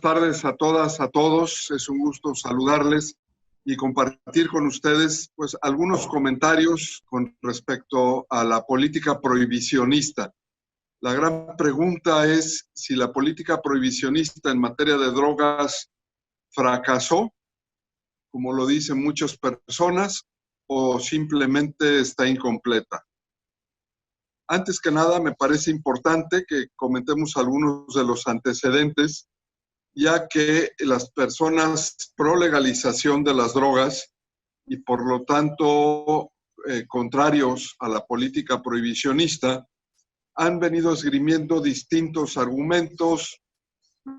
tardes a todas, a todos. Es un gusto saludarles y compartir con ustedes pues, algunos comentarios con respecto a la política prohibicionista. La gran pregunta es si la política prohibicionista en materia de drogas fracasó, como lo dicen muchas personas, o simplemente está incompleta. Antes que nada, me parece importante que comentemos algunos de los antecedentes, ya que las personas pro legalización de las drogas y por lo tanto contrarios a la política prohibicionista han venido esgrimiendo distintos argumentos,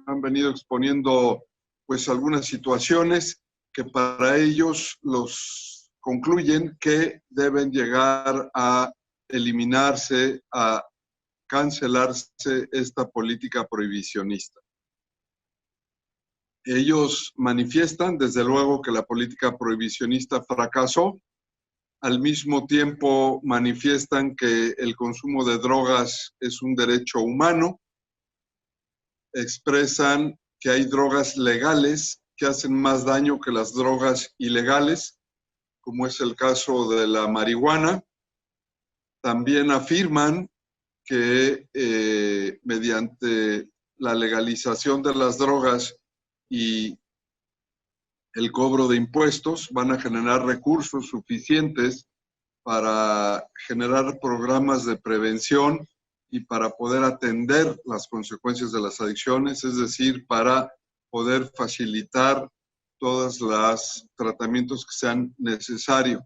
han venido exponiendo pues algunas situaciones que para ellos los concluyen que deben llegar a eliminarse, a cancelarse esta política prohibicionista. Ellos manifiestan, desde luego, que la política prohibicionista fracasó. Al mismo tiempo manifiestan que el consumo de drogas es un derecho humano. Expresan que hay drogas legales que hacen más daño que las drogas ilegales, como es el caso de la marihuana. También afirman que mediante la legalización de las drogas y el cobro de impuestos van a generar recursos suficientes para generar programas de prevención y para poder atender las consecuencias de las adicciones, es decir, para poder facilitar todos los tratamientos que sean necesarios.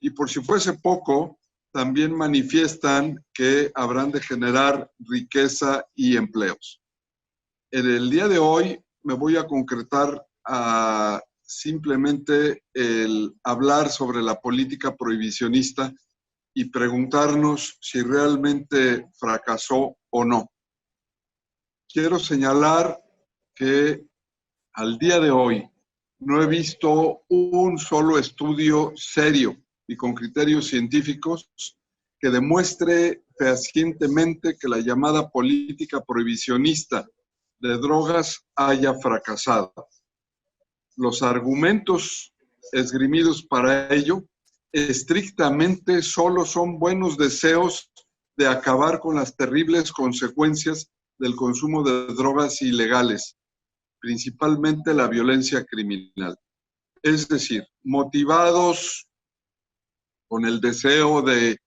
Y por si fuese poco, también manifiestan que habrán de generar riqueza y empleos. En el día de hoy me voy a concretar a simplemente el hablar sobre la política prohibicionista y preguntarnos si realmente fracasó o no. Quiero señalar que al día de hoy no he visto un solo estudio serio y con criterios científicos que demuestre fehacientemente que la llamada política prohibicionista de drogas haya fracasado. Los argumentos esgrimidos para ello estrictamente solo son buenos deseos de acabar con las terribles consecuencias del consumo de drogas ilegales, principalmente la violencia criminal. Es decir, motivados con el deseo de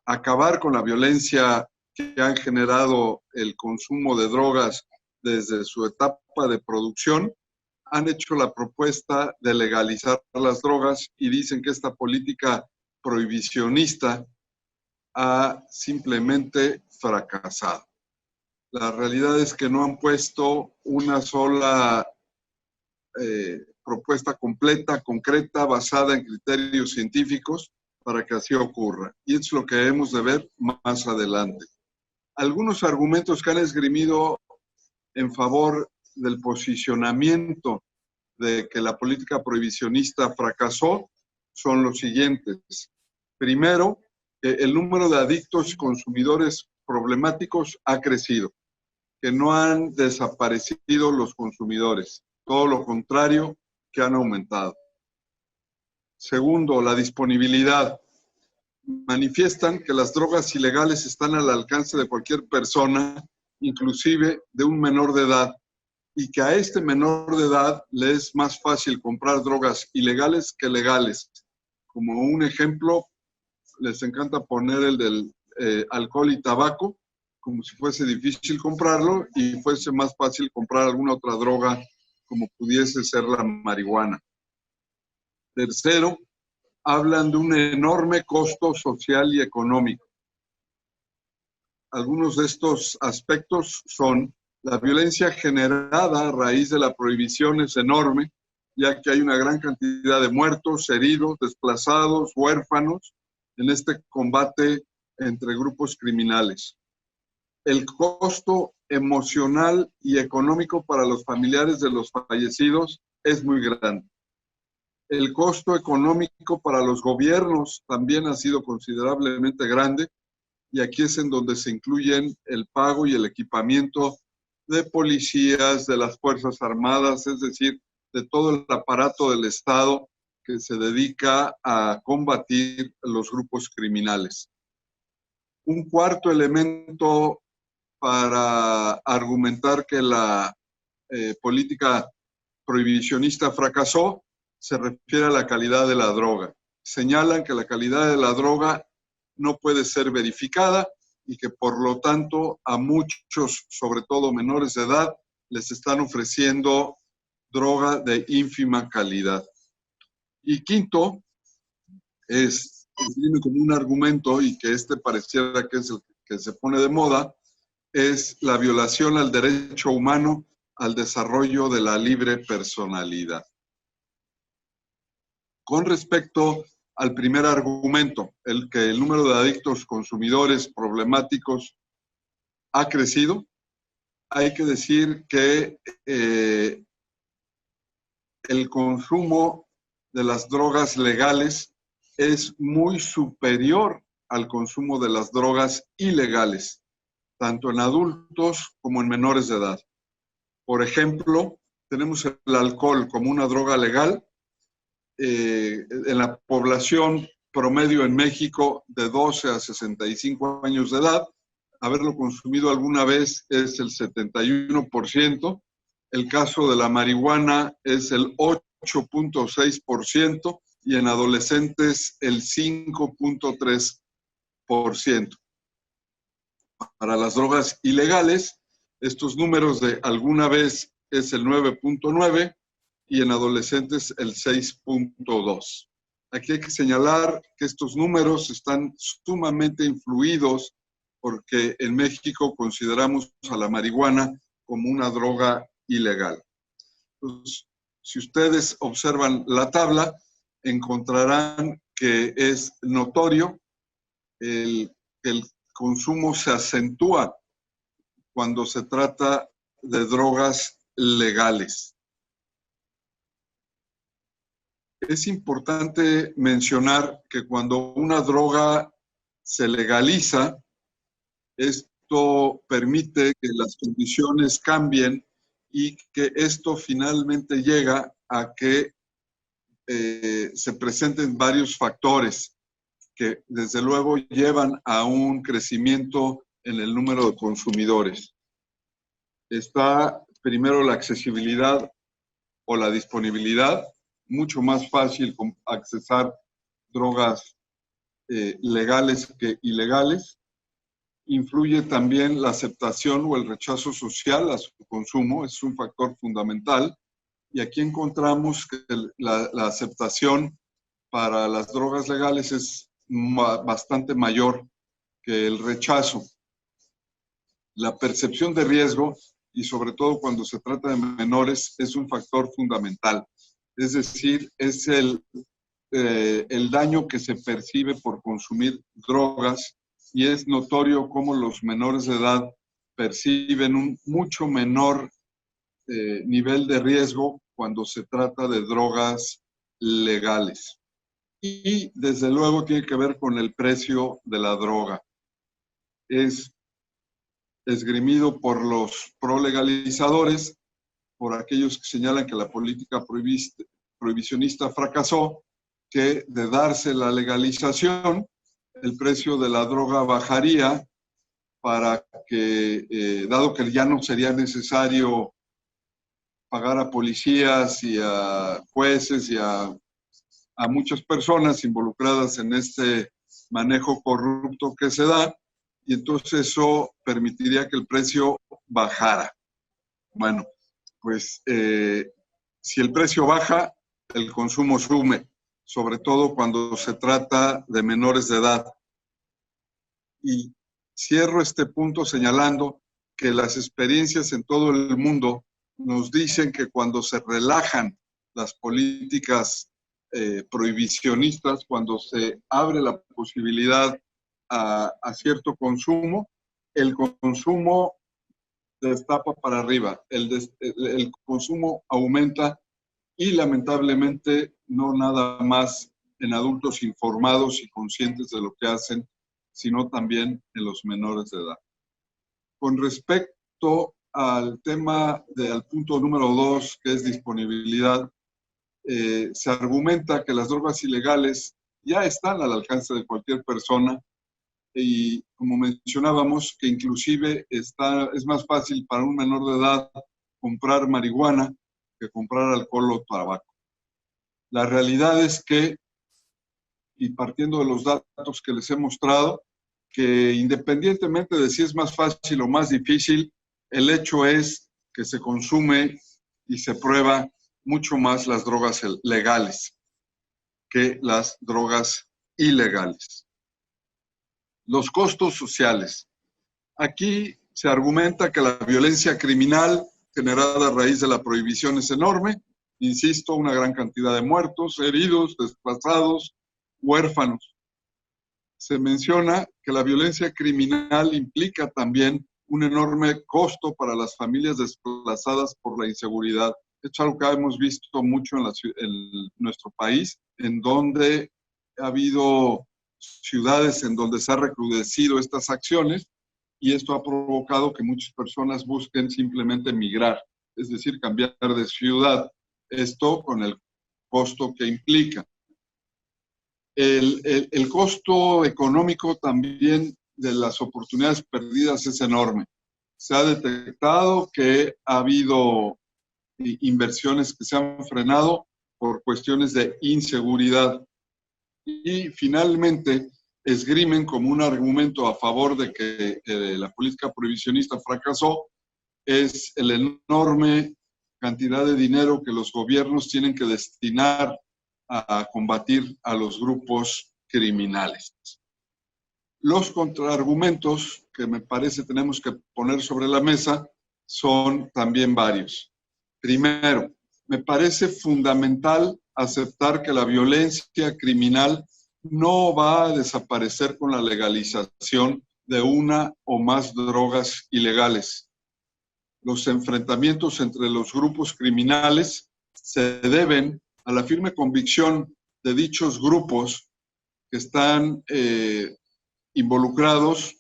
acabar con la violencia que han generado el consumo de drogas desde su etapa de producción, han hecho la propuesta de legalizar las drogas y dicen que esta política prohibicionista ha simplemente fracasado. La realidad es que no han puesto una sola propuesta completa, concreta, basada en criterios científicos para que así ocurra. Y es lo que hemos de ver más adelante. Algunos argumentos que han esgrimido en favor del posicionamiento de que la política prohibicionista fracasó son los siguientes. Primero, el número de adictos y consumidores problemáticos ha crecido, que no han desaparecido los consumidores, todo lo contrario, que han aumentado. Segundo, la disponibilidad. Manifiestan que las drogas ilegales están al alcance de cualquier persona, inclusive de un menor de edad, y que a este menor de edad le es más fácil comprar drogas ilegales que legales. Como un ejemplo, les encanta poner el del alcohol y tabaco, como si fuese difícil comprarlo y fuese más fácil comprar alguna otra droga, como pudiese ser la marihuana. Tercero, hablan de un enorme costo social y económico. Algunos de estos aspectos son: la violencia generada a raíz de la prohibición es enorme, ya que hay una gran cantidad de muertos, heridos, desplazados, huérfanos en este combate entre grupos criminales. El costo emocional y económico para los familiares de los fallecidos es muy grande. El costo económico para los gobiernos también ha sido considerablemente grande, y aquí es en donde se incluyen el pago y el equipamiento de policías, de las Fuerzas Armadas, es decir, de todo el aparato del Estado que se dedica a combatir los grupos criminales. Un cuarto elemento para argumentar que la política prohibicionista fracasó se refiere a la calidad de la droga. Señalan que la calidad de la droga no puede ser verificada y que por lo tanto a muchos, sobre todo menores de edad, les están ofreciendo droga de ínfima calidad. Y quinto, viene como un argumento, y que pareciera que es el que se pone de moda, es la violación al derecho humano al desarrollo de la libre personalidad. Con respecto al primer argumento, que el número de adictos consumidores problemáticos ha crecido, hay que decir que el consumo de las drogas legales es muy superior al consumo de las drogas ilegales, tanto en adultos como en menores de edad. Por ejemplo, tenemos el alcohol como una droga legal. En la población promedio en México de 12 a 65 años de edad, haberlo consumido alguna vez es el 71%. El caso de la marihuana es el 8.6% y en adolescentes el 5.3%. Para las drogas ilegales, estos números de alguna vez es el 9.9% y en adolescentes el 6.2%. Aquí hay que señalar que estos números están sumamente influidos porque en México consideramos a la marihuana como una droga ilegal. Entonces, si ustedes observan la tabla, encontrarán que es notorio el consumo se acentúa cuando se trata de drogas legales. Es importante mencionar que cuando una droga se legaliza, esto permite que las condiciones cambien y que esto finalmente llega a que se presenten varios factores que desde luego llevan a un crecimiento en el número de consumidores. Está primero la accesibilidad o la disponibilidad, mucho más fácil accesar drogas legales que ilegales. Influye también la aceptación o el rechazo social a su consumo, es un factor fundamental. Y aquí encontramos que la aceptación para las drogas legales es bastante mayor que el rechazo. La percepción de riesgo, y sobre todo cuando se trata de menores, es un factor fundamental. Es decir, es el daño que se percibe por consumir drogas, y es notorio cómo los menores de edad perciben un mucho menor nivel de riesgo cuando se trata de drogas legales. Y desde luego tiene que ver con el precio de la droga. Es esgrimido por los prolegalizadores, por aquellos que señalan que la política prohibicionista fracasó, que de darse la legalización, el precio de la droga bajaría para que, dado que ya no sería necesario pagar a policías y a jueces y a muchas personas involucradas en este manejo corrupto que se da, y entonces eso permitiría que el precio bajara. Bueno, pues si el precio baja, el consumo sube, sobre todo cuando se trata de menores de edad. Y cierro este punto señalando que las experiencias en todo el mundo nos dicen que cuando se relajan las políticas prohibicionistas, cuando se abre la posibilidad a cierto consumo, el consumo destapa para arriba, el consumo aumenta, y lamentablemente no nada más en adultos informados y conscientes de lo que hacen, sino también en los menores de edad. Con respecto al tema al punto número 2, que es disponibilidad, se argumenta que las drogas ilegales ya están al alcance de cualquier persona y, como mencionábamos, que inclusive es más fácil para un menor de edad comprar marihuana que comprar alcohol o tabaco. La realidad es que, y partiendo de los datos que les he mostrado, que independientemente de si es más fácil o más difícil, el hecho es que se consume y se prueba mucho más las drogas legales que las drogas ilegales. Los costos sociales. Aquí se argumenta que la violencia criminal generada a raíz de la prohibición es enorme. Insisto, una gran cantidad de muertos, heridos, desplazados, huérfanos. Se menciona que la violencia criminal implica también un enorme costo para las familias desplazadas por la inseguridad. Es algo que hemos visto mucho en nuestro país, en donde ha habido ciudades en donde se han recrudecido estas acciones y esto ha provocado que muchas personas busquen simplemente migrar, es decir, cambiar de ciudad. Esto con el costo que implica. El costo económico también de las oportunidades perdidas es enorme. Se ha detectado que ha habido inversiones que se han frenado por cuestiones de inseguridad. Y finalmente esgrimen como un argumento a favor de que la política prohibicionista fracasó es la enorme cantidad de dinero que los gobiernos tienen que destinar a combatir a los grupos criminales. Los contraargumentos que me parece tenemos que poner sobre la mesa son también varios. Primero, me parece fundamental aceptar que la violencia criminal no va a desaparecer con la legalización de una o más drogas ilegales. Los enfrentamientos entre los grupos criminales se deben a la firme convicción de dichos grupos que están involucrados,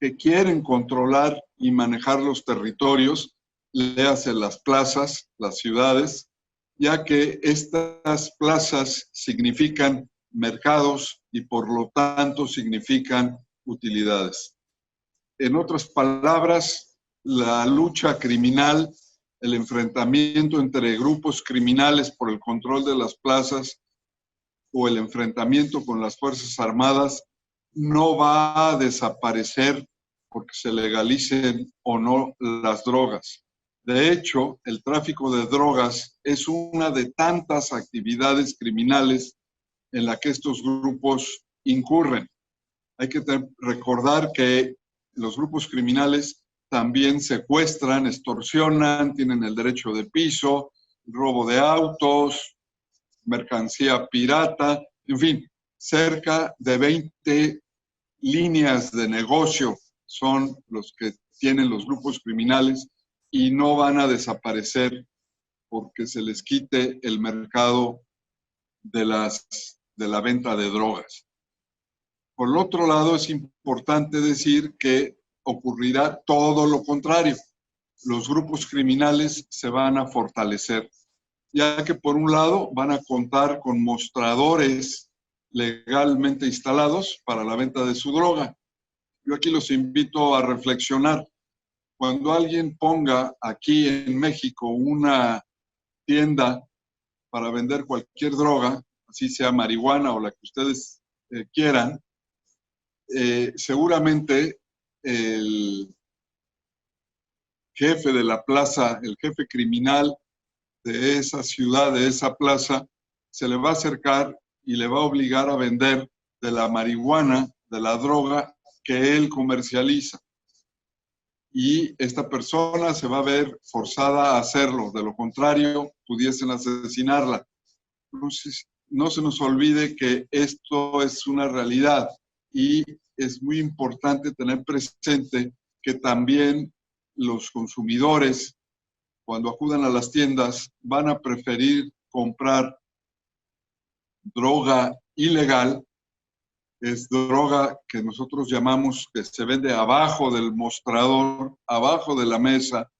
que quieren controlar y manejar los territorios, léase las plazas, las ciudades, ya que estas plazas significan mercados y por lo tanto significan utilidades. En otras palabras, la lucha criminal, el enfrentamiento entre grupos criminales por el control de las plazas o el enfrentamiento con las Fuerzas Armadas no va a desaparecer porque se legalicen o no las drogas. De hecho, el tráfico de drogas es una de tantas actividades criminales en la que estos grupos incurren. Hay que recordar que los grupos criminales también secuestran, extorsionan, tienen el derecho de piso, robo de autos, mercancía pirata, en fin, cerca de 20 líneas de negocio son los que tienen los grupos criminales y no van a desaparecer porque se les quite el mercado de la venta de drogas. Por el otro lado, es importante decir que ocurrirá todo lo contrario. Los grupos criminales se van a fortalecer, ya que por un lado van a contar con mostradores legalmente instalados para la venta de su droga. Yo aquí los invito a reflexionar. Cuando alguien ponga aquí en México una tienda para vender cualquier droga, así sea marihuana o la que ustedes quieran, seguramente el jefe de la plaza, el jefe criminal de esa ciudad, de esa plaza, se le va a acercar y le va a obligar a vender de la marihuana, de la droga que él comercializa. Y esta persona se va a ver forzada a hacerlo, de lo contrario, pudiesen asesinarla. Entonces, no se nos olvide que esto es una realidad y es muy importante tener presente que también los consumidores, cuando acudan a las tiendas, van a preferir comprar droga ilegal es droga que nosotros llamamos que se vende abajo del mostrador, abajo de la mesa,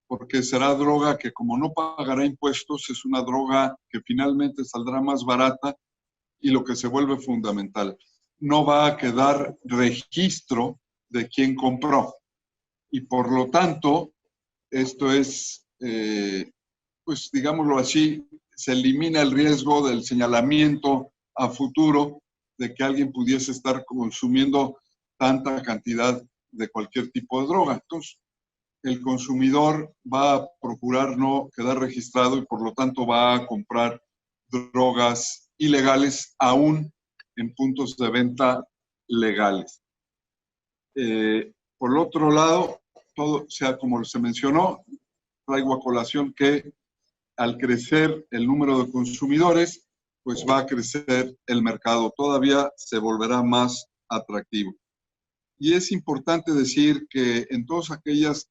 porque será droga que como no pagará impuestos, es una droga que finalmente saldrá más barata y lo que se vuelve fundamental, no va a quedar registro de quién compró. Y por lo tanto, esto es, pues digámoslo así, se elimina el riesgo del señalamiento a futuro de que alguien pudiese estar consumiendo tanta cantidad de cualquier tipo de droga. Entonces, el consumidor va a procurar no quedar registrado y por lo tanto va a comprar drogas ilegales aún en puntos de venta legales. Por el otro lado, todo, sea como se mencionó, traigo a colación que al crecer el número de consumidores, pues va a crecer el mercado, todavía se volverá más atractivo. Y es importante decir que en todos aquellos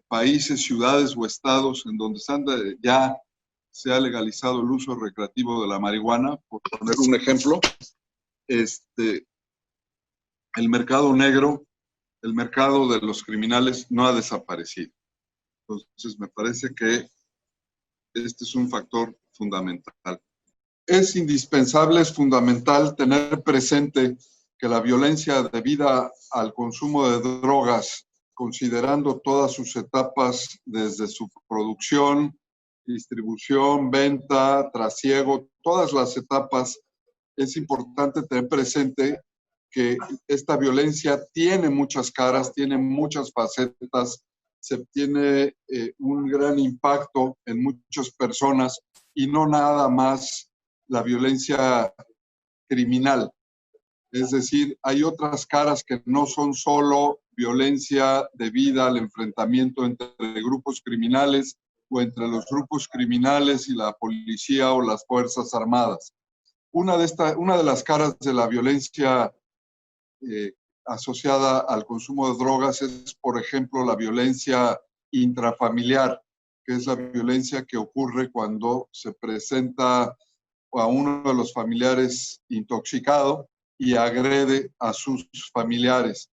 países, ciudades o estados en donde ya se ha legalizado el uso recreativo de la marihuana, por poner un ejemplo, el mercado negro, el mercado de los criminales no ha desaparecido. Entonces, me parece que este es un factor fundamental. Es indispensable, es fundamental tener presente que la violencia debida al consumo de drogas, considerando todas sus etapas desde su producción, distribución, venta, trasiego, todas las etapas, es importante tener presente que esta violencia tiene muchas caras, tiene muchas facetas, se tiene un gran impacto en muchas personas y no nada más la violencia criminal. Es decir, hay otras caras que no son solo violencia debida al enfrentamiento entre grupos criminales o entre los grupos criminales y la policía o las Fuerzas Armadas. Una de las caras de la violencia asociada al consumo de drogas es, por ejemplo, la violencia intrafamiliar, que es la violencia que ocurre cuando se presenta a uno de los familiares intoxicado y agrede a sus familiares.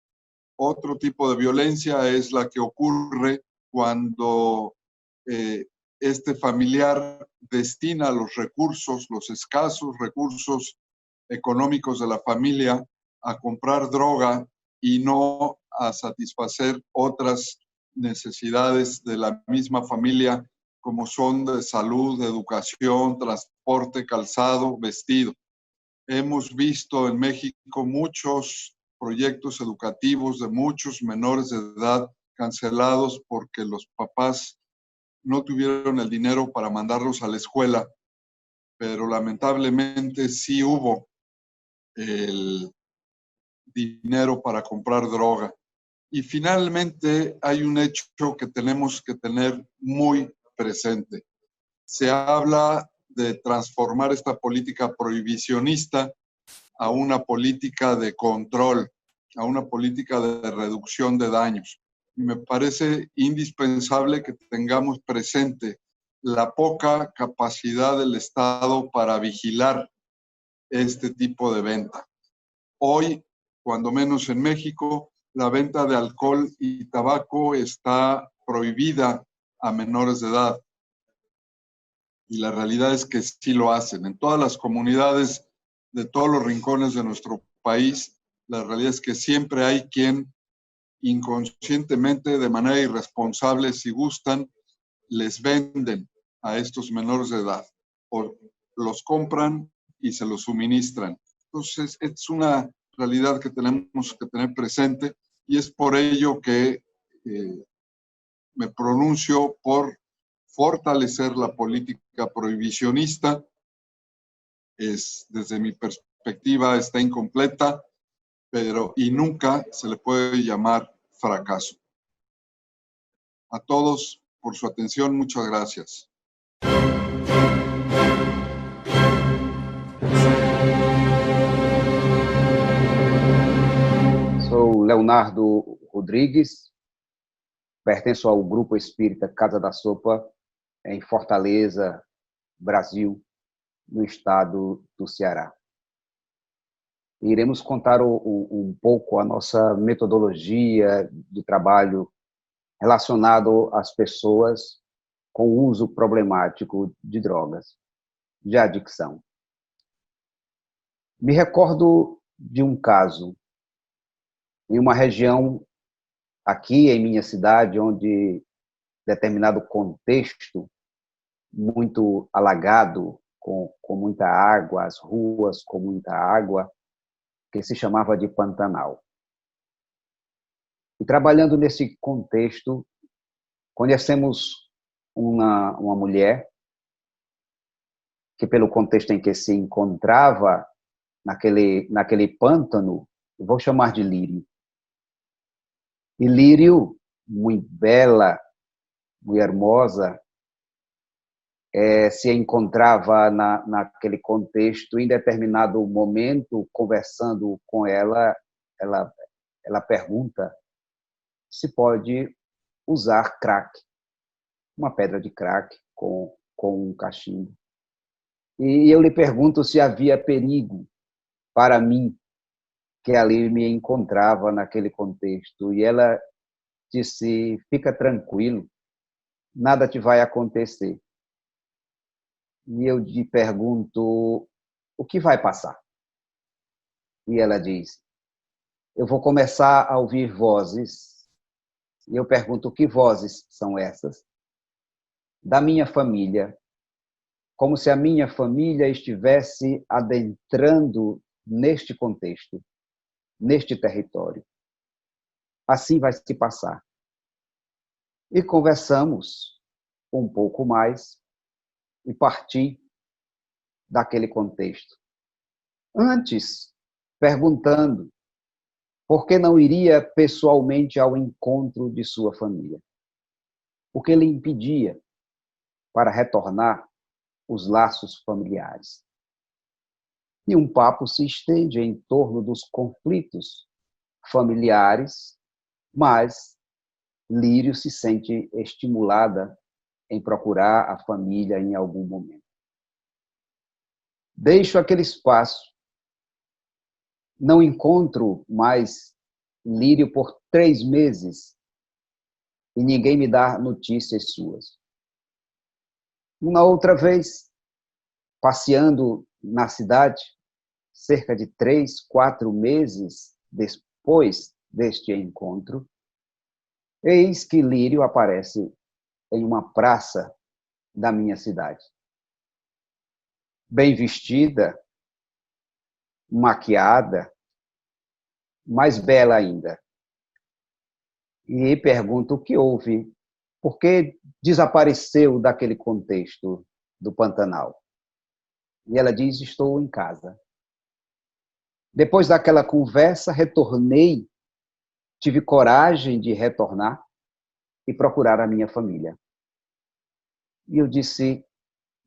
Otro tipo de violencia es la que ocurre cuando este familiar destina los recursos, los escasos recursos económicos de la familia a comprar droga y no a satisfacer otras necesidades de la misma familia, como son de salud, de educación, transporte, calzado, vestido. Hemos visto en México muchos proyectos educativos de muchos menores de edad cancelados porque los papás no tuvieron el dinero para mandarlos a la escuela, pero lamentablemente sí hubo el dinero para comprar droga. Y finalmente hay un hecho que tenemos que tener muy presente. Se habla de transformar esta política prohibicionista a una política de control, a una política de reducción de daños. Y me parece indispensable que tengamos presente la poca capacidad del Estado para vigilar este tipo de venta. Hoy, cuando menos en México, la venta de alcohol y tabaco está prohibida a menores de edad. Y la realidad es que sí lo hacen. En todas las comunidades de todos los rincones de nuestro país, la realidad es que siempre hay quien inconscientemente, de manera irresponsable, si gustan, les venden a estos menores de edad o los compran y se los suministran. Entonces, es una realidad que tenemos que tener presente y es por ello que me pronuncio por fortalecer la política prohibicionista. Desde mi perspectiva, está incompleta, y nunca se le puede llamar fracaso. A todos por su atención, muchas gracias. Sou Leonardo Rodrigues, pertenço ao Grupo Espírita Casa da Sopa, em Fortaleza, Brasil, no estado do Ceará. Iremos contar um pouco a nossa metodologia de trabalho relacionado às pessoas com o uso problemático de drogas, de adicção. Me recordo de um caso em uma região aqui em minha cidade, onde determinado contexto muito alagado, com muita água, as ruas com muita água, que se chamava de Pantanal. E trabalhando nesse contexto, conhecemos uma mulher que, pelo contexto em que se encontrava, naquele pântano, vou chamar de Lírio. E Lírio, muito bela, muito hermosa, se encontrava naquele contexto. Em determinado momento, conversando com ela pergunta se pode usar crack, uma pedra de crack com um cachimbo. E eu lhe pergunto se havia perigo para mim, que ali me encontrava naquele contexto. E ela disse: fica tranquilo, nada te vai acontecer. E eu lhe pergunto: o que vai passar? E ela diz: eu vou começar a ouvir vozes. E eu pergunto: que vozes são essas? Da minha família, como se a minha família estivesse adentrando neste contexto, neste território. Assim vai se passar. E conversamos um pouco mais e parti daquele contexto. Antes, perguntando por que não iria pessoalmente ao encontro de sua família. O que lhe impedia para retornar os laços familiares. E um papo se estende em torno dos conflitos familiares, mas Lírio se sente estimulada em procurar a família em algum momento. Deixo aquele espaço, não encontro mais Lírio por 3 meses e ninguém me dá notícias suas. Uma outra vez, passeando na cidade, cerca de 3, 4 meses depois deste encontro, eis que Lírio aparece em uma praça da minha cidade. Bem vestida, maquiada, mais bela ainda. E pergunto o que houve, por que desapareceu daquele contexto do Pantanal. E ela diz: estou em casa. Depois daquela conversa, retornei, tive coragem de retornar e procurar a minha família. E eu disse: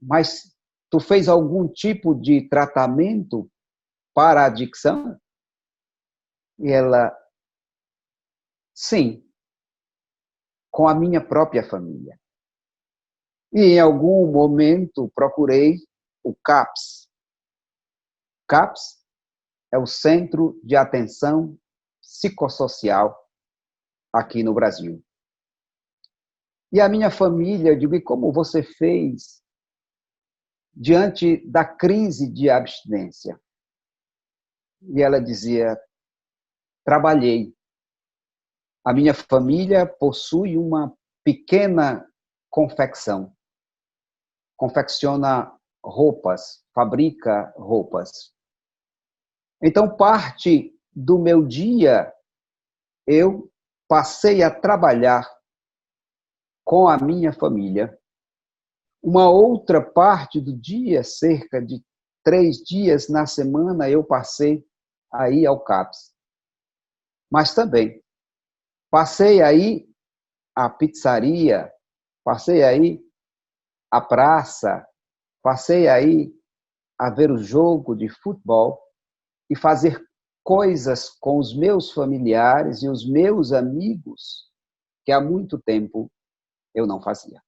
mas tu fez algum tipo de tratamento para a adicção? E ela: sim, com a minha própria família. E em algum momento procurei o CAPS. CAPS é o Centro de Atenção Psicossocial aqui no Brasil. E a minha família, eu digo: e como você fez diante da crise de abstinência? E ela dizia: trabalhei. A minha família possui uma pequena confecção. Confecciona roupas, fabrica roupas. Então, parte do meu dia, eu passei a trabalhar com a minha família. Uma outra parte do dia, cerca de 3 dias na semana, eu passei a ir ao CAPS. Mas também passei aí à pizzaria, passei aí à praça, passei aí a ver o jogo de futebol e fazer coisas com os meus familiares e os meus amigos que há muito tempo eu não fazia.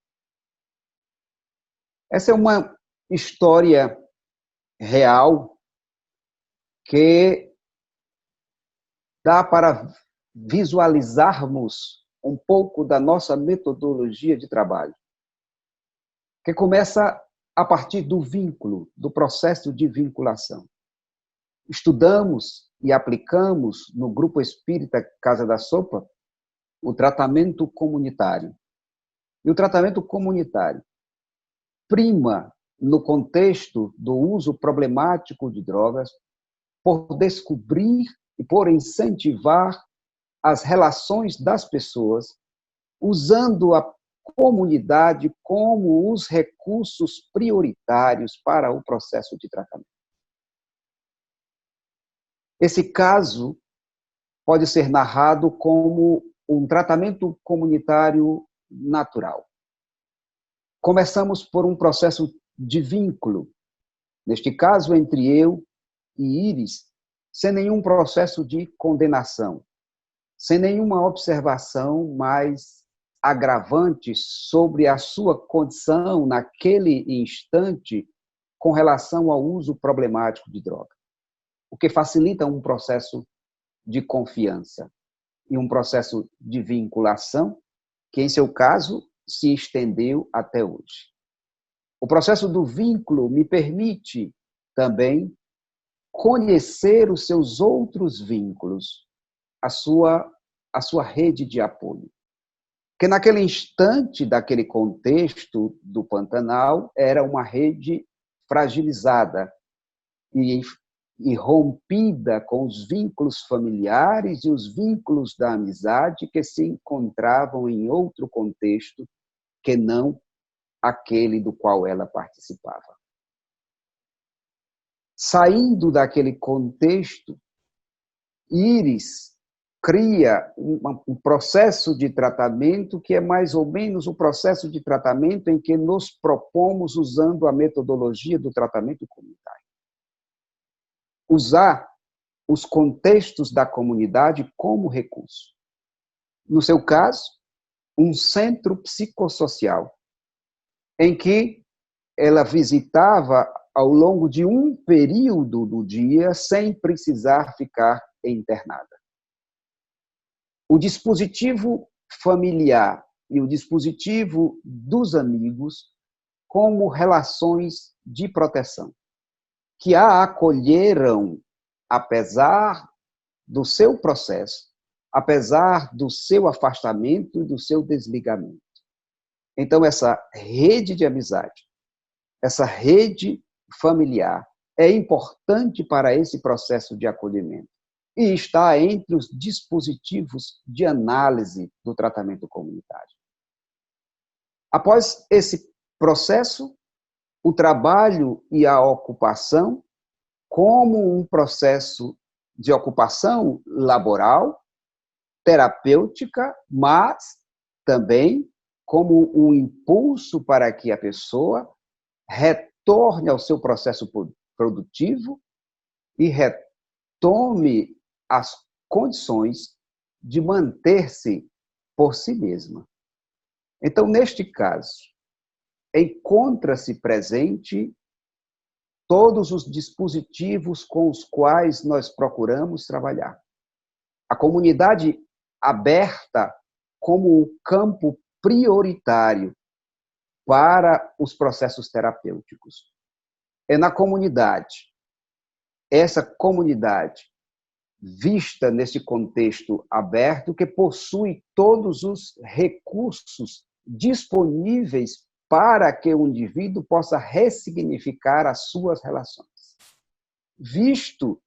Essa é uma história real que dá para visualizarmos um pouco da nossa metodologia de trabalho, que começa a partir do vínculo, do processo de vinculação. Estudamos e aplicamos no Grupo Espírita Casa da Sopa o tratamento comunitário. E o tratamento comunitário prima no contexto do uso problemático de drogas por descobrir e por incentivar as relações das pessoas, usando a comunidade como os recursos prioritários para o processo de tratamento. Esse caso pode ser narrado como um tratamento comunitário natural. Começamos por um processo de vínculo, neste caso entre eu e Iris, sem nenhum processo de condenação, sem nenhuma observação mais agravante sobre a sua condição naquele instante com relação ao uso problemático de droga, o que facilita um processo de confiança e um processo de vinculação que, em seu caso, se estendeu até hoje. O processo do vínculo me permite também conhecer os seus outros vínculos, a sua rede de apoio. Que naquele instante, daquele contexto do Pantanal, era uma rede fragilizada e rompida com os vínculos familiares e os vínculos da amizade que se encontravam em outro contexto que não aquele do qual ela participava. Saindo daquele contexto, Iris cria um processo de tratamento que é mais ou menos o processo de tratamento em que nos propomos usando a metodologia do tratamento comunitário. Usar os contextos da comunidade como recurso. No seu caso, um centro psicossocial, em que ela visitava ao longo de um período do dia sem precisar ficar internada. O dispositivo familiar e o dispositivo dos amigos como relações de proteção, que a acolheram apesar do seu processo, apesar do seu afastamento e do seu desligamento. Então, essa rede de amizade, essa rede familiar é importante para esse processo de acolhimento e está entre os dispositivos de análise do tratamento comunitário. Após esse processo, o trabalho e a ocupação como um processo de ocupação laboral, terapêutica, mas também como um impulso para que a pessoa retorne ao seu processo produtivo e retome as condições de manter-se por si mesma. Então, neste caso, encontra-se presente todos os dispositivos com os quais nós procuramos trabalhar. A comunidade aberta como um campo prioritário para os processos terapêuticos. É na comunidade, essa comunidade vista nesse contexto aberto que possui todos os recursos disponíveis para que o indivíduo possa ressignificar as suas relações. Visto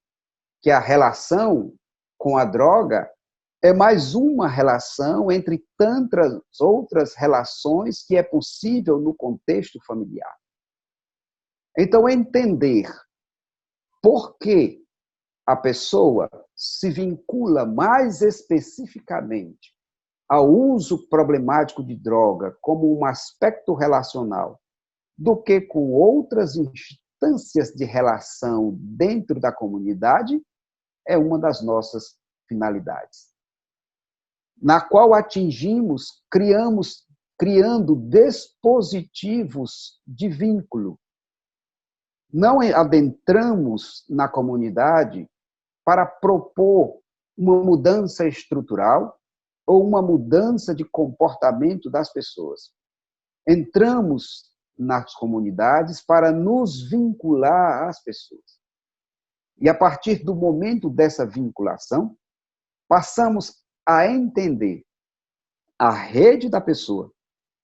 que a relação com a droga é mais uma relação entre tantas outras relações que é possível no contexto familiar. Então, entender por que a pessoa se vincula mais especificamente ao uso problemático de droga como um aspecto relacional do que com outras instâncias de relação dentro da comunidade é uma das nossas finalidades, na qual atingimos, criando dispositivos de vínculo. Não adentramos na comunidade para propor uma mudança estrutural ou uma mudança de comportamento das pessoas. Entramos nas comunidades para nos vincular às pessoas. E a partir do momento dessa vinculação, passamos a entender a rede da pessoa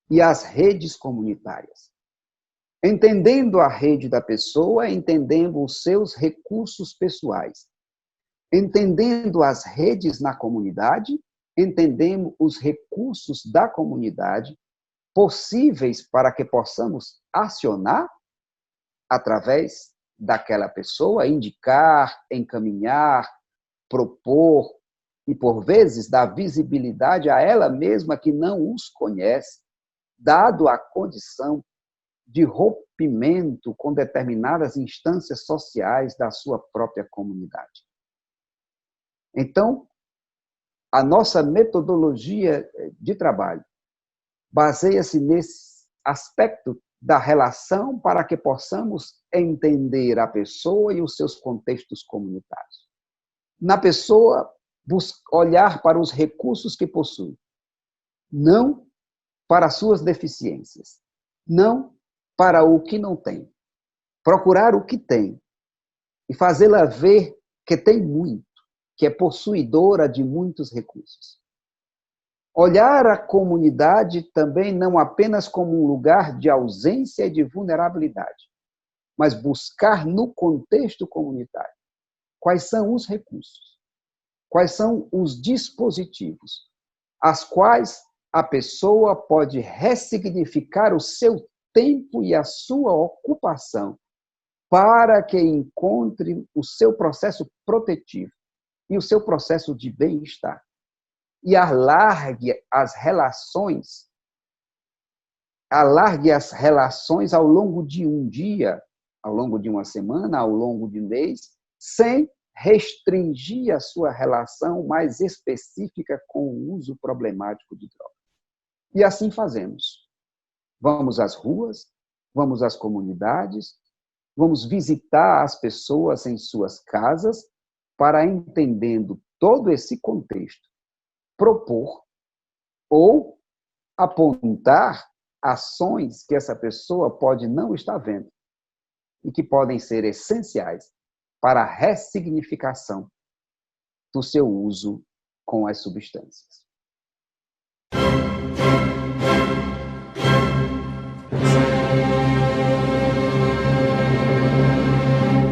e as redes comunitárias. Entendendo a rede da pessoa, entendendo os seus recursos pessoais. Entendendo as redes na comunidade, entendendo os recursos da comunidade possíveis para que possamos acionar através daquela pessoa, indicar, encaminhar, propor e, por vezes, dar visibilidade a ela mesma que não os conhece, dado a condição de rompimento com determinadas instâncias sociais da sua própria comunidade. Então, a nossa metodologia de trabalho baseia-se nesse aspecto da relação para que possamos entender a pessoa e os seus contextos comunitários. Na pessoa, olhar para os recursos que possui, não para suas deficiências, não para o que não tem. Procurar o que tem e fazê-la ver que tem muito, que é possuidora de muitos recursos. Olhar a comunidade também não apenas como um lugar de ausência e de vulnerabilidade, mas buscar no contexto comunitário quais são os recursos, quais são os dispositivos, as quais a pessoa pode ressignificar o seu tempo e a sua ocupação para que encontre o seu processo protetivo e o seu processo de bem-estar. E alargue as relações ao longo de um dia, ao longo de uma semana, ao longo de um mês, sem restringir a sua relação mais específica com o uso problemático de drogas. E assim fazemos. Vamos às ruas, vamos às comunidades, vamos visitar as pessoas em suas casas para, entendendo todo esse contexto, propor ou apontar ações que essa pessoa pode não estar vendo e que podem ser essenciais para a ressignificação do seu uso com as substâncias.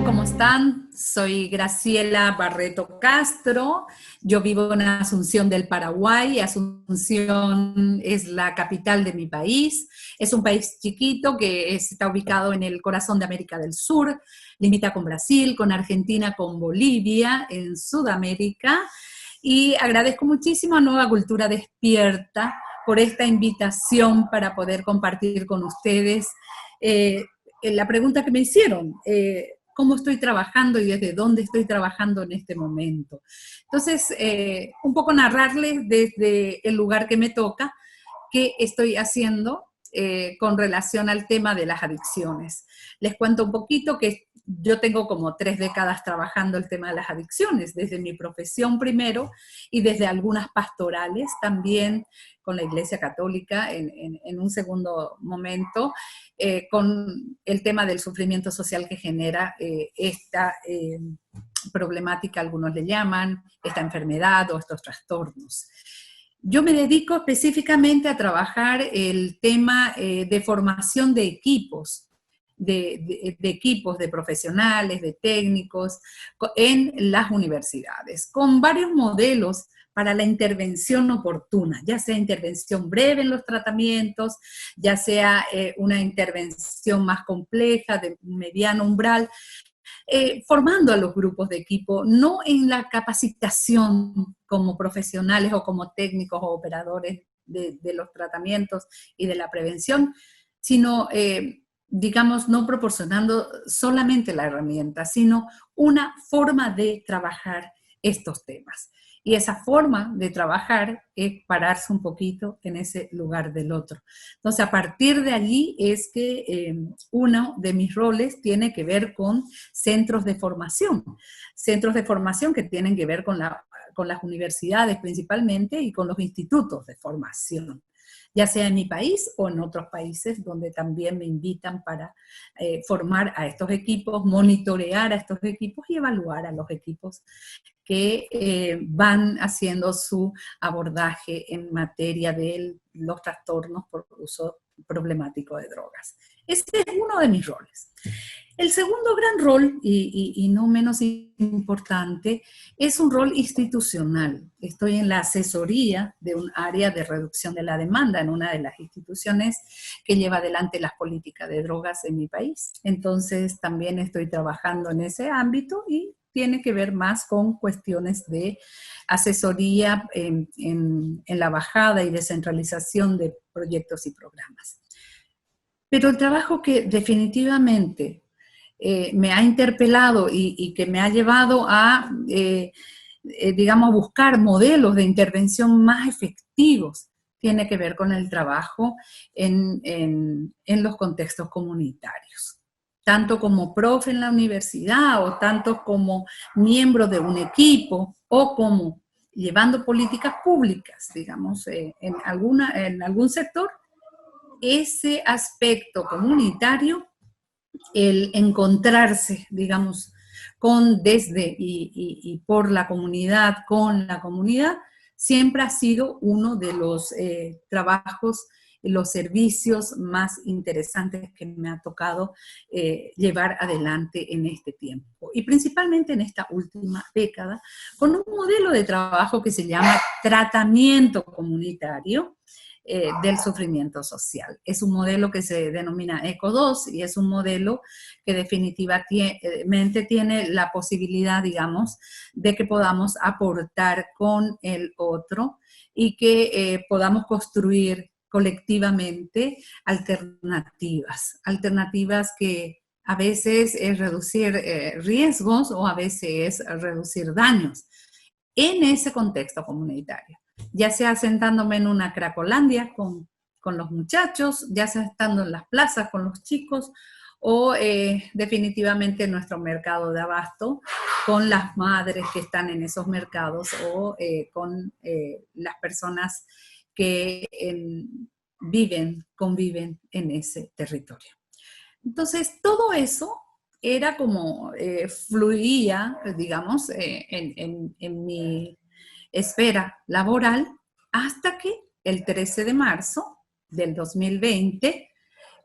¿Cómo están? Soy Graciela Barreto Castro, yo vivo en Asunción del Paraguay. Asunción es la capital de mi país, es un país chiquito que está ubicado en el corazón de América del Sur, limita con Brasil, con Argentina, con Bolivia, en Sudamérica, y agradezco muchísimo a Nueva Cultura Despierta por esta invitación para poder compartir con ustedes la pregunta que me hicieron, cómo estoy trabajando y desde dónde estoy trabajando en este momento. Entonces, un poco narrarles desde el lugar que me toca, qué estoy haciendo con relación al tema de las adicciones. Les cuento un poquito que yo tengo como 3 décadas trabajando el tema de las adicciones, desde mi profesión primero y desde algunas pastorales también con la Iglesia Católica en un segundo momento, con el tema del sufrimiento social que genera esta problemática, algunos le llaman, esta enfermedad o estos trastornos. Yo me dedico específicamente a trabajar el tema de formación de equipos, de equipos de profesionales, de técnicos, en las universidades, con varios modelos para la intervención oportuna, ya sea intervención breve en los tratamientos, ya sea una intervención más compleja, de mediano umbral, formando a los grupos de equipo, no en la capacitación como profesionales o como técnicos o operadores de los tratamientos y de la prevención, sino, digamos, no proporcionando solamente la herramienta, sino una forma de trabajar estos temas. Y esa forma de trabajar es pararse un poquito en ese lugar del otro. Entonces, a partir de allí es que uno de mis roles tiene que ver con centros de formación que tienen que ver con las universidades principalmente y con los institutos de formación, ya sea en mi país o en otros países donde también me invitan para formar a estos equipos, monitorear a estos equipos y evaluar a los equipos que van haciendo su abordaje en materia de los trastornos por uso problemático de drogas. Ese es uno de mis roles. El segundo gran rol, y no menos importante, es un rol institucional. Estoy en la asesoría de un área de reducción de la demanda en una de las instituciones que lleva adelante las políticas de drogas en mi país. Entonces, también estoy trabajando en ese ámbito y tiene que ver más con cuestiones de asesoría en la bajada y descentralización de proyectos y programas. Pero el trabajo que definitivamente me ha interpelado y que me ha llevado a, digamos, buscar modelos de intervención más efectivos, tiene que ver con el trabajo en los contextos comunitarios. Tanto como profe en la universidad o tanto como miembro de un equipo o como llevando políticas públicas, digamos, en algún sector, ese aspecto comunitario, el encontrarse, digamos, desde y por la comunidad, con la comunidad, siempre ha sido uno de los trabajos, los servicios más interesantes que me ha tocado llevar adelante en este tiempo. Y principalmente en esta última década, con un modelo de trabajo que se llama tratamiento comunitario del sufrimiento social. Es un modelo que se denomina ECO2 y es un modelo que definitivamente tiene la posibilidad, digamos, de que podamos aportar con el otro y que podamos construir colectivamente alternativas que a veces es reducir riesgos o a veces es reducir daños en ese contexto comunitario. Ya sea sentándome en una Cracolandia con los muchachos, ya sea estando en las plazas con los chicos, o definitivamente en nuestro mercado de abasto, con las madres que están en esos mercados o con las personas que conviven en ese territorio. Entonces, todo eso era como fluía, digamos, en mi esfera laboral, hasta que el 13 de marzo del 2020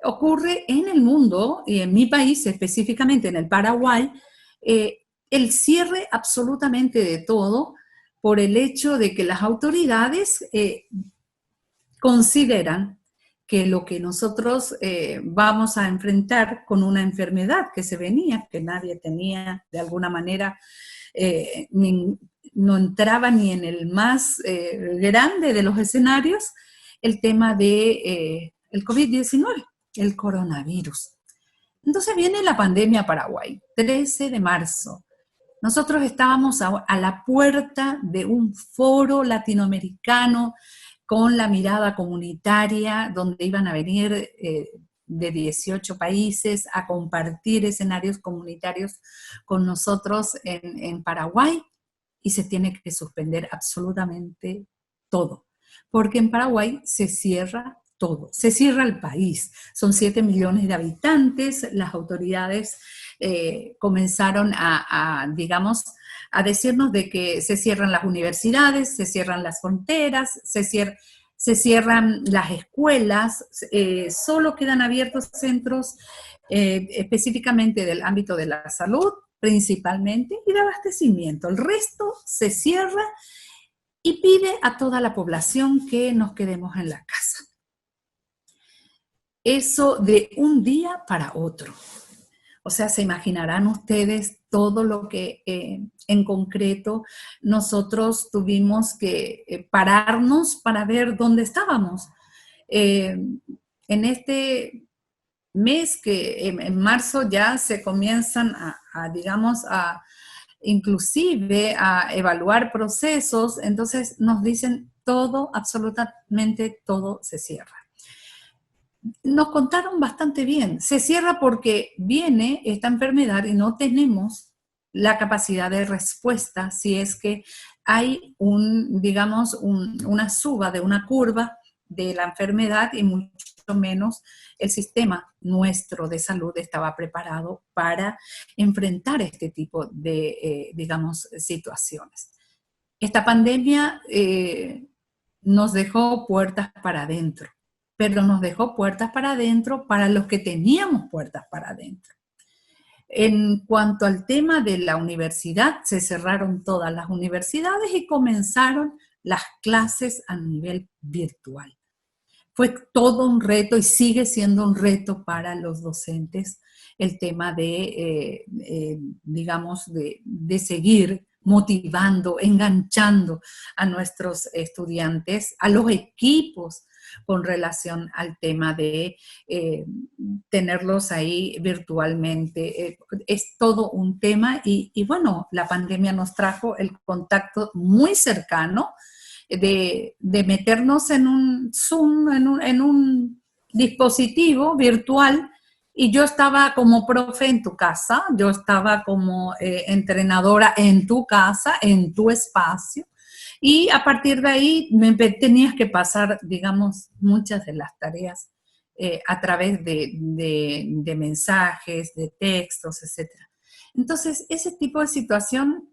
ocurre en el mundo, y en mi país específicamente, en el Paraguay, el cierre absolutamente de todo por el hecho de que las autoridades consideran que lo que nosotros vamos a enfrentar con una enfermedad que se venía, que nadie tenía de alguna manera, no entraba ni en el más grande de los escenarios, el tema de el COVID-19, el coronavirus. Entonces viene la pandemia a Paraguay, 13 de marzo. Nosotros estábamos a la puerta de un foro latinoamericano con la mirada comunitaria, donde iban a venir de 18 países a compartir escenarios comunitarios con nosotros en Paraguay, y se tiene que suspender absolutamente todo, porque en Paraguay se cierra todo, se cierra el país. Son 7 millones de habitantes, las autoridades comenzaron digamos, a decirnos de que se cierran las universidades, se cierran las fronteras, se cierran las escuelas, solo quedan abiertos centros específicamente del ámbito de la salud, principalmente, y de abastecimiento. El resto se cierra y pide a toda la población que nos quedemos en la casa. Eso de un día para otro. O sea, se imaginarán ustedes todo lo que en concreto nosotros tuvimos que pararnos para ver dónde estábamos. En este mes que en marzo ya se comienzan digamos, inclusive a evaluar procesos, entonces nos dicen todo, absolutamente todo se cierra. Nos contaron bastante bien. Se cierra porque viene esta enfermedad y no tenemos la capacidad de respuesta si es que hay digamos, una suba de una curva de la enfermedad y mucho menos el sistema nuestro de salud estaba preparado para enfrentar este tipo de, digamos, situaciones. Esta pandemia nos dejó puertas para adentro, pero nos dejó puertas para adentro para los que teníamos puertas para adentro. En cuanto al tema de la universidad, se cerraron todas las universidades y comenzaron las clases a nivel virtual. Fue todo un reto y sigue siendo un reto para los docentes el tema de, digamos, de seguir motivando, enganchando a nuestros estudiantes, a los equipos con relación al tema de tenerlos ahí virtualmente. Es todo un tema y bueno, la pandemia nos trajo el contacto muy cercano de meternos en un Zoom, en un dispositivo virtual, y yo estaba como profe en tu casa, yo estaba como entrenadora en tu casa, en tu espacio, y a partir de ahí tenías que pasar, digamos, muchas de las tareas a través de mensajes, de textos, etc. Entonces, ese tipo de situación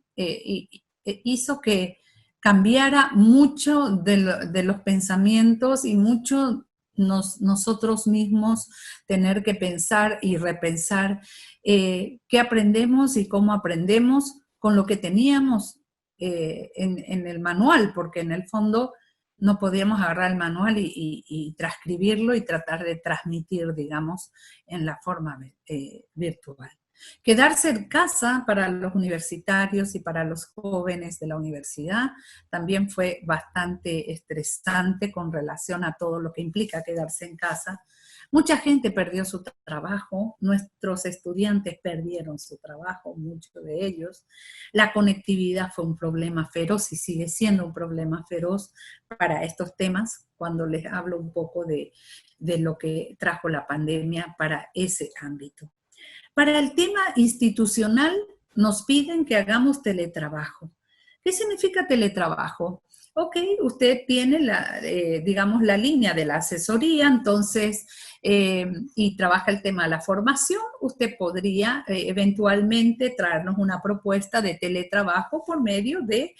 hizo que cambiara mucho de los pensamientos y mucho nosotros mismos tener que pensar y repensar qué aprendemos y cómo aprendemos con lo que teníamos en el manual, porque en el fondo no podíamos agarrar el manual y transcribirlo y tratar de transmitir, digamos, en la forma virtual. Quedarse en casa para los universitarios y para los jóvenes de la universidad también fue bastante estresante con relación a todo lo que implica quedarse en casa. Mucha gente perdió su trabajo, nuestros estudiantes perdieron su trabajo, muchos de ellos. La conectividad fue un problema feroz y sigue siendo un problema feroz para estos temas cuando les hablo un poco de lo que trajo la pandemia para ese ámbito. Para el tema institucional, nos piden que hagamos teletrabajo. ¿Qué significa teletrabajo? Ok, usted tiene digamos, la línea de la asesoría, entonces, y trabaja el tema de la formación, usted podría eventualmente traernos una propuesta de teletrabajo por medio de,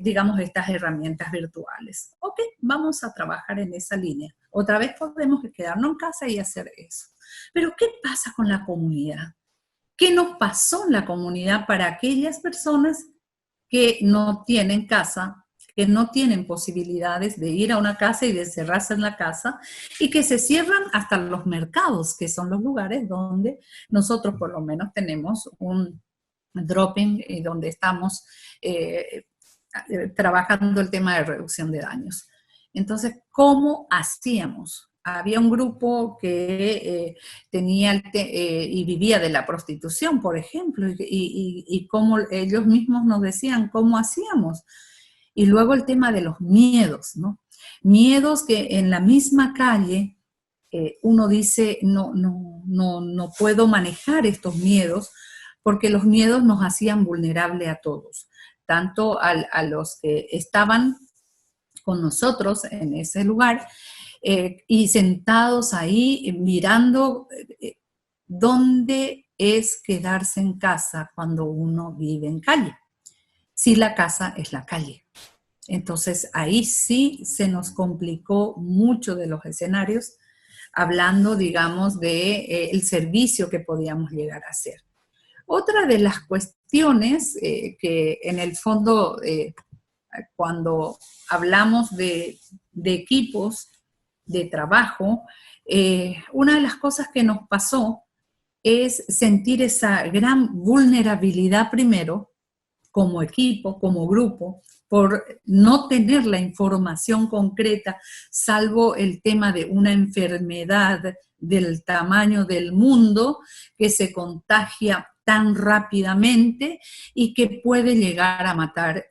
digamos, estas herramientas virtuales. Ok, vamos a trabajar en esa línea. Otra vez podemos quedarnos en casa y hacer eso. Pero, ¿qué pasa con la comunidad? ¿Qué nos pasó en la comunidad para aquellas personas que no tienen casa, que no tienen posibilidades de ir a una casa y de encerrarse en la casa, y que se cierran hasta los mercados, que son los lugares donde nosotros por lo menos tenemos un dropping y donde estamos trabajando el tema de reducción de daños? Entonces, ¿cómo hacíamos? Había un grupo que tenía y vivía de la prostitución, por ejemplo, y cómo ellos mismos nos decían cómo hacíamos. Y luego el tema de los miedos, ¿no? Miedos que en la misma calle uno dice, no puedo manejar estos miedos, porque los miedos nos hacían vulnerables a todos, tanto a los que estaban con nosotros en ese lugar, y sentados ahí mirando dónde es quedarse en casa cuando uno vive en calle. Si la casa es la calle. Entonces ahí sí se nos complicó mucho de los escenarios, hablando, digamos, del servicio que podíamos llegar a hacer. Otra de las cuestiones que en el fondo, cuando hablamos de equipos de trabajo, una de las cosas que nos pasó es sentir esa gran vulnerabilidad primero, como equipo, como grupo, por no tener la información concreta, salvo el tema de una enfermedad del tamaño del mundo que se contagia tan rápidamente y que puede llegar a matar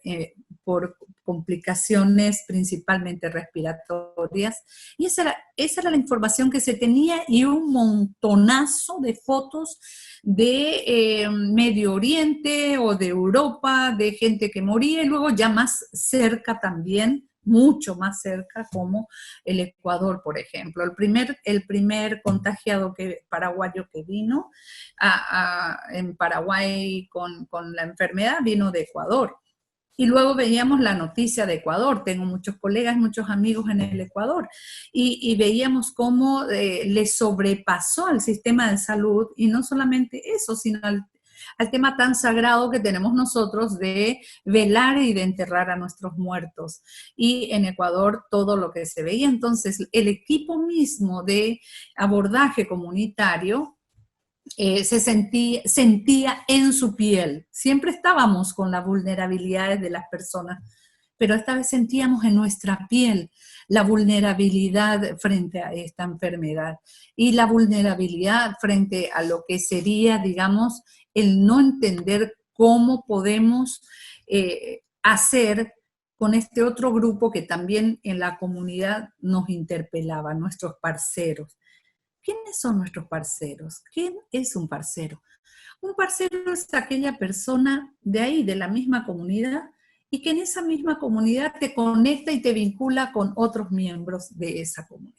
por complicaciones principalmente respiratorias. Y esa era la información que se tenía, y un montonazo de fotos de Medio Oriente o de Europa, de gente que moría, y luego ya más cerca también, mucho más cerca, como el Ecuador, por ejemplo. El primer contagiado paraguayo que vino en Paraguay con la enfermedad vino de Ecuador. Y luego veíamos la noticia de Ecuador. Tengo muchos colegas, muchos amigos en el Ecuador. Y veíamos cómo le sobrepasó al sistema de salud, y no solamente eso, sino al tema tan sagrado que tenemos nosotros de velar y de enterrar a nuestros muertos. Y en Ecuador todo lo que se veía. Entonces, el equipo mismo de abordaje comunitario se sentía en su piel. Siempre estábamos con las vulnerabilidades de las personas, pero esta vez sentíamos en nuestra piel la vulnerabilidad frente a esta enfermedad, y la vulnerabilidad frente a lo que sería, digamos, el no entender cómo podemos hacer con este otro grupo que también en la comunidad nos interpelaba, nuestros parceros. ¿Quiénes son nuestros parceros? ¿Quién es un parcero? Un parcero es aquella persona de ahí, de la misma comunidad, y que en esa misma comunidad te conecta y te vincula con otros miembros de esa comunidad.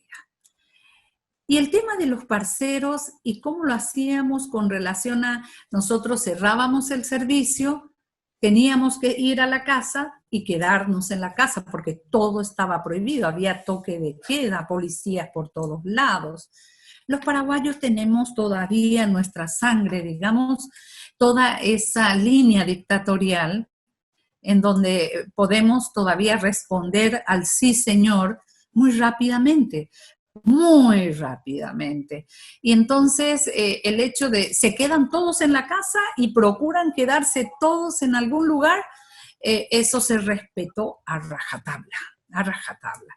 Y el tema de los parceros y cómo lo hacíamos con relación a nosotros cerrábamos el servicio, teníamos que ir a la casa y quedarnos en la casa porque todo estaba prohibido, había toque de queda, policías por todos lados. Los paraguayos tenemos todavía en nuestra sangre, digamos, toda esa línea dictatorial en donde podemos todavía responder al sí, señor, muy rápidamente. Muy rápidamente. Y entonces el hecho de se quedan todos en la casa y procuran quedarse todos en algún lugar, eso se respetó a rajatabla, a rajatabla.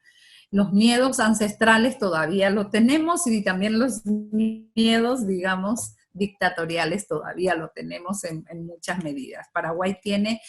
Los miedos ancestrales todavía los tenemos, y también los miedos, digamos, dictatoriales todavía lo tenemos en muchas medidas. Paraguay tiene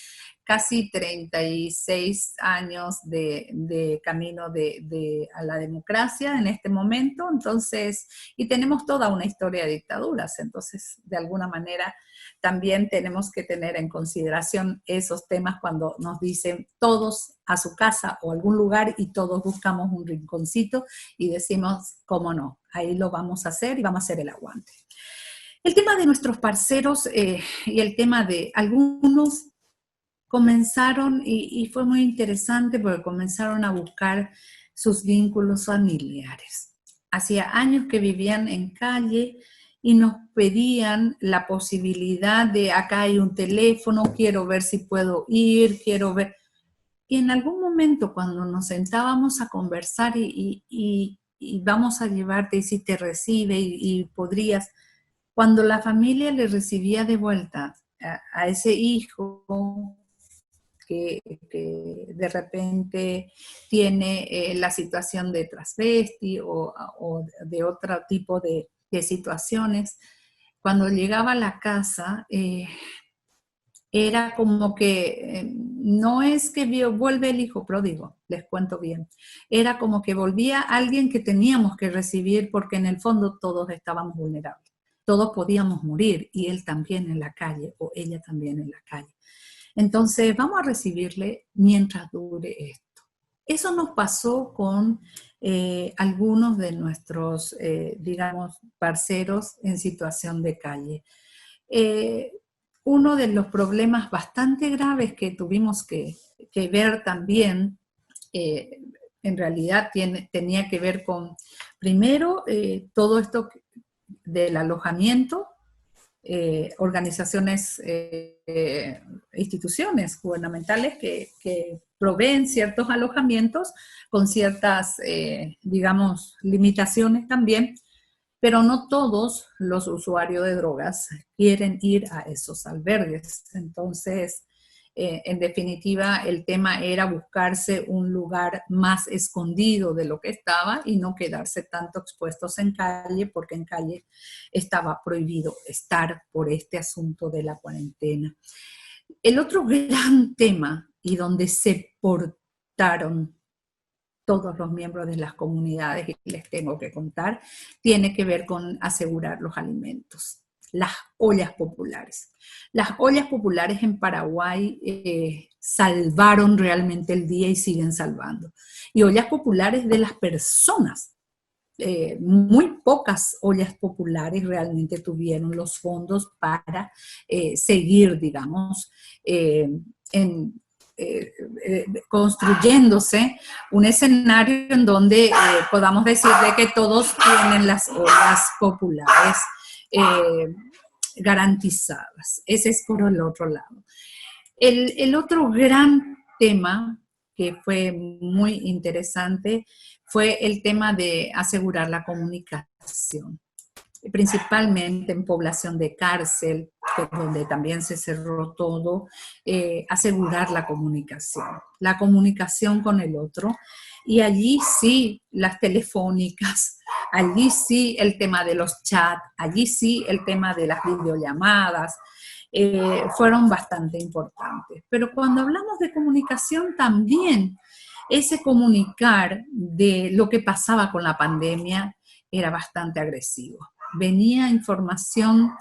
casi 36 años de camino a la democracia en este momento, entonces, y tenemos toda una historia de dictaduras, entonces, de alguna manera, también tenemos que tener en consideración esos temas cuando nos dicen todos a su casa o algún lugar y todos buscamos un rinconcito y decimos, cómo no, ahí lo vamos a hacer y vamos a hacer el aguante. El tema de nuestros parceros y el tema de algunos comenzaron, y fue muy interesante porque comenzaron a buscar sus vínculos familiares. Hacía años que vivían en calle y nos pedían la posibilidad de, acá hay un teléfono, quiero ver si puedo ir, quiero ver. Y en algún momento cuando nos sentábamos a conversar y vamos a llevarte y si te recibe y podrías, cuando la familia le recibía de vuelta a ese hijo que de repente tiene la situación de transvesti o de otro tipo de situaciones, cuando llegaba a la casa, era como que no es que vuelve el hijo pródigo, les cuento bien, era como que volvía alguien que teníamos que recibir porque en el fondo todos estábamos vulnerables, todos podíamos morir y él también en la calle o ella también en la calle. Entonces vamos a recibirle mientras dure esto. Eso nos pasó con algunos de nuestros, digamos, parceros en situación de calle. Uno de los problemas bastante graves que tuvimos que ver también, en realidad tenía que ver con, primero, todo esto del alojamiento, organizaciones, instituciones gubernamentales que proveen ciertos alojamientos con ciertas, digamos, limitaciones también, pero no todos los usuarios de drogas quieren ir a esos albergues. Entonces, en definitiva, el tema era buscarse un lugar más escondido de lo que estaba y no quedarse tanto expuestos en calle, porque en calle estaba prohibido estar por este asunto de la cuarentena. El otro gran tema, y donde se aportaron todos los miembros de las comunidades, y les tengo que contar, tiene que ver con asegurar los alimentos. Las ollas populares. Las ollas populares en Paraguay salvaron realmente el día y siguen salvando. Y ollas populares de las personas. Muy pocas ollas populares realmente tuvieron los fondos para seguir, digamos, construyéndose un escenario en donde podamos decir de que todos tienen las ollas populares garantizadas. Ese es por el otro lado. El otro gran tema que fue muy interesante fue el tema de asegurar la comunicación, principalmente en población de cárcel, donde también se cerró todo, asegurar la comunicación con el otro. Y allí sí, las telefónicas, allí sí el tema de los chats, allí sí el tema de las videollamadas, fueron bastante importantes. Pero cuando hablamos de comunicación también, ese comunicar de lo que pasaba con la pandemia era bastante agresivo. Venía información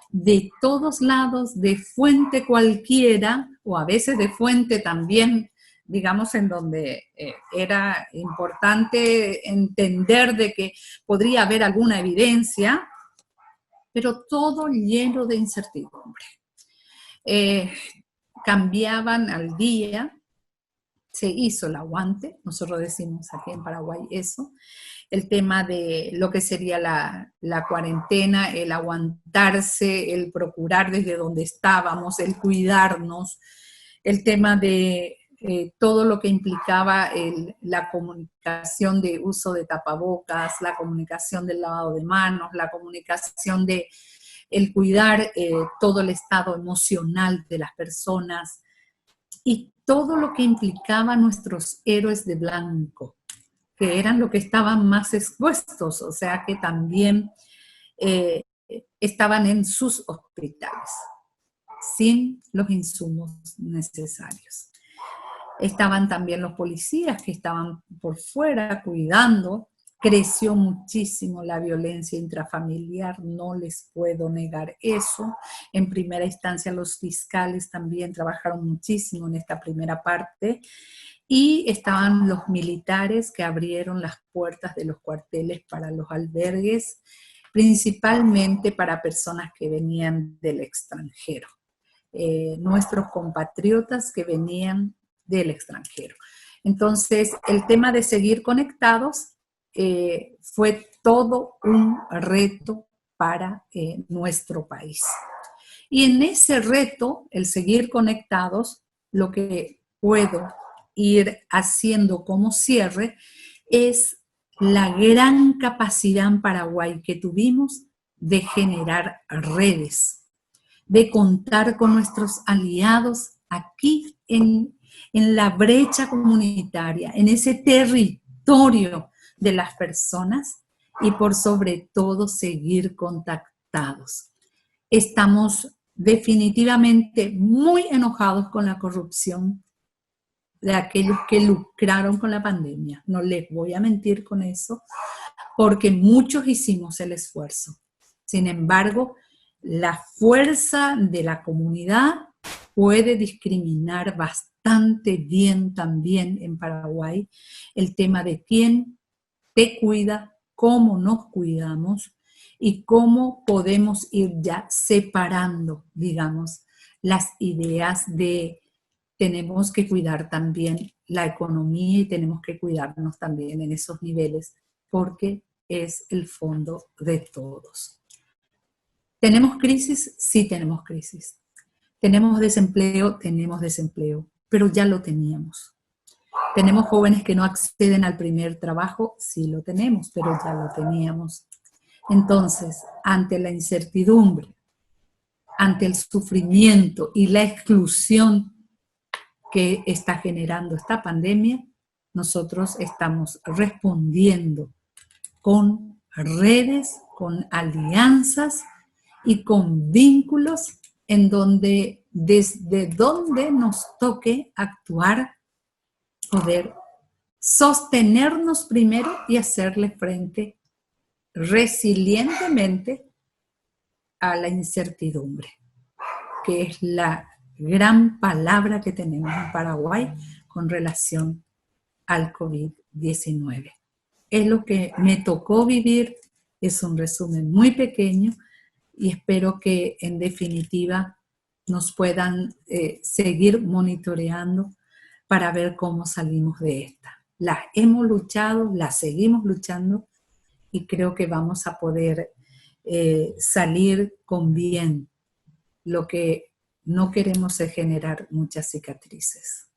de todos lados, de fuente cualquiera, o a veces de fuente también, digamos, en donde era importante entender de que podría haber alguna evidencia, pero todo lleno de incertidumbre. Cambiaban al día, se hizo el aguante, nosotros decimos aquí en Paraguay eso, el tema de lo que sería la cuarentena, el aguantarse, el procurar desde donde estábamos, el cuidarnos, el tema de todo lo que implicaba la comunicación de uso de tapabocas, la comunicación del lavado de manos, la comunicación de el cuidar todo el estado emocional de las personas y todo lo que implicaba nuestros héroes de blanco, que eran los que estaban más expuestos, o sea que también estaban en sus hospitales, sin los insumos necesarios. Estaban también los policías que estaban por fuera cuidando. Creció muchísimo la violencia intrafamiliar, no les puedo negar eso. En primera instancia los fiscales también trabajaron muchísimo en esta primera parte. Y estaban los militares que abrieron las puertas de los cuarteles para los albergues, principalmente para personas que venían del extranjero. Nuestros compatriotas que venían del extranjero. Entonces, el tema de seguir conectados fue todo un reto para nuestro país. Y en ese reto, el seguir conectados, lo que puedo ir haciendo como cierre es la gran capacidad en Paraguay que tuvimos de generar redes, de contar con nuestros aliados aquí en la brecha comunitaria, en ese territorio de las personas y por sobre todo seguir contactados. Estamos definitivamente muy enojados con la corrupción de aquellos que lucraron con la pandemia. No les voy a mentir con eso, porque muchos hicimos el esfuerzo. Sin embargo, la fuerza de la comunidad puede discriminar bastante bien también en Paraguay el tema de quién te cuida, cómo nos cuidamos y cómo podemos ir ya separando, digamos, las ideas de tenemos que cuidar también la economía y tenemos que cuidarnos también en esos niveles porque es el fondo de todos. ¿Tenemos crisis? Sí tenemos crisis. ¿Tenemos desempleo? Tenemos desempleo, pero ya lo teníamos. ¿Tenemos jóvenes que no acceden al primer trabajo? Sí lo tenemos, pero ya lo teníamos. Entonces, ante la incertidumbre, ante el sufrimiento y la exclusión que está generando esta pandemia, nosotros estamos respondiendo con redes, con alianzas y con vínculos en donde, desde donde nos toque actuar, poder sostenernos primero y hacerle frente resilientemente a la incertidumbre, que es la gran palabra que tenemos en Paraguay con relación al COVID-19. Es lo que me tocó vivir, es un resumen muy pequeño y espero que en definitiva nos puedan seguir monitoreando para ver cómo salimos de esta. Las hemos luchado, las seguimos luchando y creo que vamos a poder salir con bien. Lo que no queremos es generar muchas cicatrices.